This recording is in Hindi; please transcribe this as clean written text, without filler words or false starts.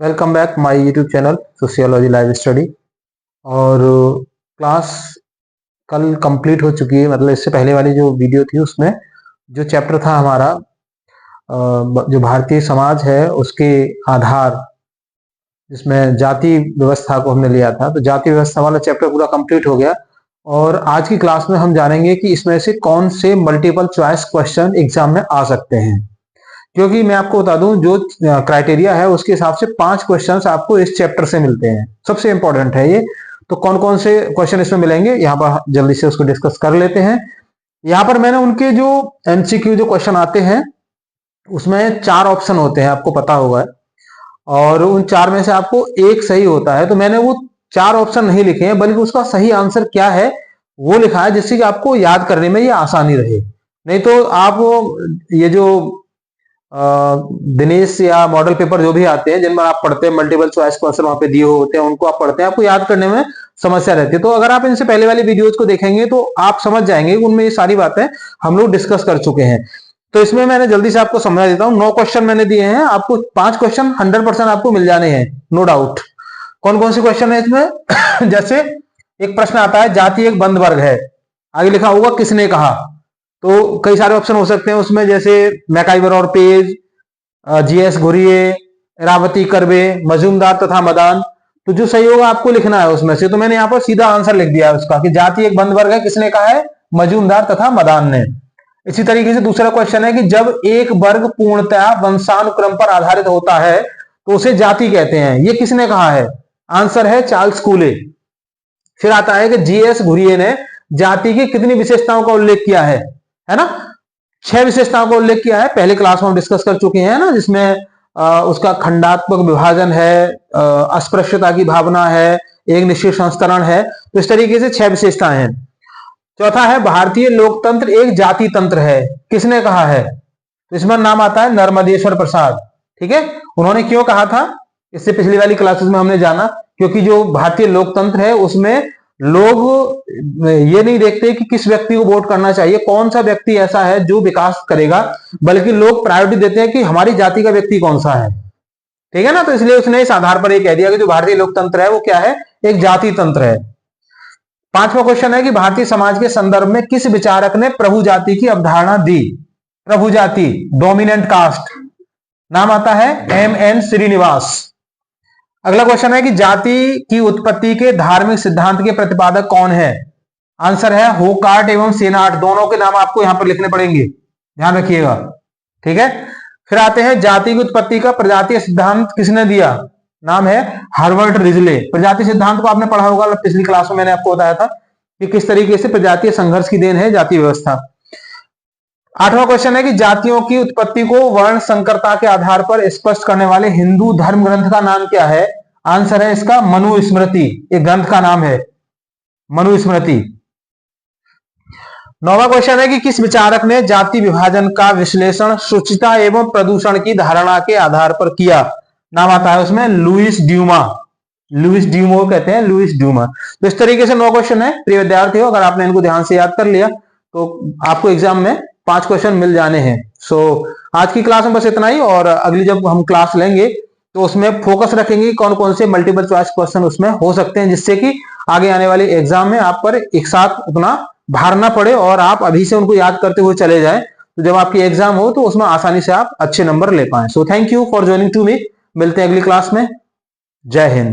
Welcome back my YouTube channel sociology live study. और क्लास कल कंप्लीट हो चुकी है, मतलब इससे पहले वाली जो वीडियो थी उसमें जो चैप्टर था हमारा जो भारतीय समाज है उसके आधार, जिसमें जाति व्यवस्था को हमने लिया था, तो जाति व्यवस्था वाला चैप्टर पूरा कंप्लीट हो गया। और आज की क्लास में हम जानेंगे कि इसमें से कौन से मल्टीपल चॉइस क्वेश्चन एग्जाम में आ सकते हैं, क्योंकि मैं आपको बता दूं जो क्राइटेरिया है उसके हिसाब से 5 क्वेश्चंस आपको इस चैप्टर से मिलते हैं। सबसे इंपॉर्टेंट है ये। तो कौन कौन से क्वेश्चन इसमें मिलेंगे यहाँ पर जल्दी से उसको डिस्कस कर लेते हैं। यहाँ पर मैंने उनके जो एमसीक्यू जो क्वेश्चन आते हैं उसमें 4 ऑप्शन होते हैं, आपको पता होगा, और उन 4 में से आपको एक सही होता है। तो मैंने वो 4 ऑप्शन नहीं लिखे हैं, बल्कि उसका सही आंसर क्या है वो लिखा है, जिससे कि आपको याद करने में ये आसानी रहे। नहीं तो आप ये जो दिनेश या मॉडल पेपर जो भी आते हैं जिनमें आप पढ़ते हैं, मल्टीपल चॉइस क्वेश्चन वहां पे दिए होते हैं, उनको आप पढ़ते हैं, आपको याद करने में समस्या रहती है। तो अगर आप इनसे पहले वाली वीडियोज को देखेंगे तो आप समझ जाएंगे कि उनमें ये सारी बातें हम लोग डिस्कस कर चुके हैं। तो इसमें मैंने जल्दी से आपको समझा देता हूँ। 9 क्वेश्चन मैंने दिए हैं, आपको 5 क्वेश्चन 100% आपको मिल जाने हैं, नो डाउट। कौन कौन से क्वेश्चन है इसमें जैसे एक प्रश्न आता है, जाति एक बंद वर्ग है, आगे लिखा होगा किसने कहा। तो कई सारे ऑप्शन हो सकते हैं उसमें, जैसे मैकाइवर और पेज, जीएस घुरिये, इरावती कर्वे, मजूमदार तथा मदान। तो जो सही होगा आपको लिखना है उसमें से। तो मैंने यहाँ पर सीधा आंसर लिख दिया है उसका कि जाति एक बंद वर्ग है, किसने कहा है, मजूमदार तथा मदान ने। इसी तरीके से दूसरा क्वेश्चन है कि जब एक वर्ग पूर्णतया वंशानुक्रम पर आधारित होता है तो उसे जाति कहते हैं, ये किसने कहा है, आंसर है चार्ल्स कूले। फिर आता है कि जीएस घुरिये ने जाति की कितनी विशेषताओं का उल्लेख किया है ना, 6 विशेषताओं का उल्लेख किया है। पहले क्लास में हम डिस्कस कर चुके हैं ना, जिसमें उसका खंडात्मक विभाजन है, अस्पृश्यता की भावना है, एक निश्चित संस्करण है। तो इस तरीके से 6 विशेषताएं हैं। चौथा है भारतीय लोकतंत्र एक जाति तंत्र है, किसने कहा है, तो इसमें नाम आता है नर्मदेश्वर प्रसाद। ठीक है, उन्होंने क्यों कहा था, इससे पिछली वाली क्लासेस में हमने जाना, क्योंकि जो भारतीय लोकतंत्र है उसमें लोग ये नहीं देखते कि किस व्यक्ति को वोट करना चाहिए, कौन सा व्यक्ति ऐसा है जो विकास करेगा, बल्कि लोग प्रायोरिटी देते हैं कि हमारी जाति का व्यक्ति कौन सा है। ठीक है ना, तो इसलिए उसने इस आधार पर ये कह दिया कि जो भारतीय लोकतंत्र है वो क्या है, एक जाति तंत्र है। 5वां क्वेश्चन है कि भारतीय समाज के संदर्भ में किस विचारक ने प्रभु जाति की अवधारणा दी। प्रभु जाति, डोमिनेंट कास्ट, नाम आता है एम.एन. श्रीनिवास। अगला क्वेश्चन है कि जाति की उत्पत्ति के धार्मिक सिद्धांत के प्रतिपादक कौन है, आंसर है होकार्ट एवं सेनार्ट। दोनों के नाम आपको यहां पर लिखने पड़ेंगे, ध्यान रखिएगा। ठीक है, फिर आते हैं जाति की उत्पत्ति का प्रजातीय सिद्धांत किसने दिया, नाम है हार्वर्ड रिजले। प्रजातीय सिद्धांत को आपने पढ़ा होगा, पिछली क्लास में मैंने आपको बताया था कि किस तरीके से प्रजातीय संघर्ष की देन है जाति व्यवस्था। 8वां क्वेश्चन है कि जातियों की उत्पत्ति को वर्ण संकरता के आधार पर स्पष्ट करने वाले हिंदू धर्म ग्रंथ का नाम क्या है, आंसर है इसका मनुस्मृति। एक ग्रंथ का नाम है मनुस्मृति। 9वां क्वेश्चन है कि किस विचारक ने जाति विभाजन का विश्लेषण शुचिता एवं प्रदूषण की धारणा के आधार पर किया, नाम आता है उसमें लुईस ड्यूमा। लुईस ड्यूमो कहते हैं, लुईस ड्यूमा। तो इस तरीके से 9 क्वेश्चन है। प्रिय विद्यार्थियों, अगर आपने इनको ध्यान से याद कर लिया तो आपको एग्जाम में 5 क्वेश्चन मिल जाने हैं। सो आज की क्लास में बस इतना ही, और अगली जब हम क्लास लेंगे तो उसमें फोकस रखेंगे कौन कौन से मल्टीपल चॉइस क्वेश्चन उसमें हो सकते हैं, जिससे कि आगे आने वाले एग्जाम में आप पर एक साथ उतना भार ना पड़े और आप अभी से उनको याद करते हुए चले जाएं, तो जब आपकी एग्जाम हो तो उसमें आसानी से आप अच्छे नंबर ले पाएं। So thank you for joining to me. मिलते हैं अगली क्लास में। जय हिंद।